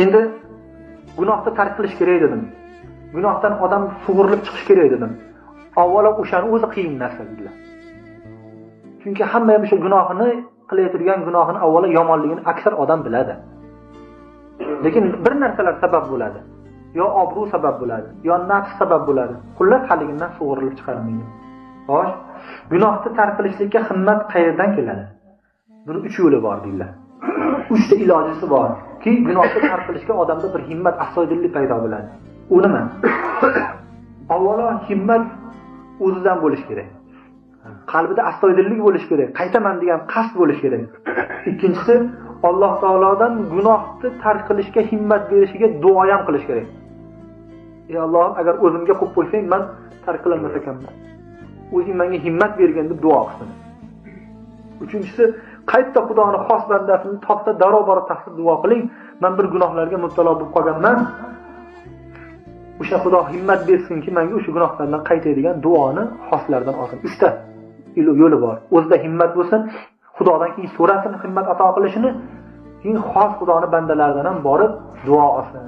Endi gunohni tark qilish kerak dedim. Gunohdan odam sug'urilib chiqish kerak dedim. Avvalo o'shani o'zi qiyin narsa dedilar. Chunki hamma ham shu gunohini qilayotgan gunohini avvalo yomonligini aksar odam biladi. Lekin bir narsalar sabab bo'ladi. Yo obro' sabab bo'ladi, yo nafs sabab bo'ladi. Xullas haligindan sug'urilib chiqarmaydi. Xo'sh, gunohni tark qilishlikka himmat qayerdan keladi? Buni 3 yo'li bor deydilar. 3 ta ilojisi bor ki gunohni tark qilishga odamda bir himmat, astoydillik paydo bo'ladi. U nima? Avvalo himmat o'zidan bo'lish kerak. Qalbida astoydillik bo'lish kerak, qaytaman degan qasd bo'lish kerak. Ikkinchisi, Alloh taolodan gunohni tark qilishga himmat berishiga duo ham qilish kerak. Ey Alloh, agar o'zimga qo'yib qo'ysang, men tark qilmas ekanman. O'zing menga himmat bergin deb duo qilsin. Uchinchisi, qayta Xudoning xos bandasini topsa darobar taqsir duo qiling. Men bir gunohlarga mubtalo bo'lib qolganman. O'sha Xudo himmat bersinki, menga o'sha gunohlardan qaytaydigan duoni xoslardan olsin. 3 ta yo'li bor. O'zida himmat bo'lsin, Xudodan keyin so'rasin himmat ato qilishini, keyin xos Xudoning bandalaridan ham borib duo olsin.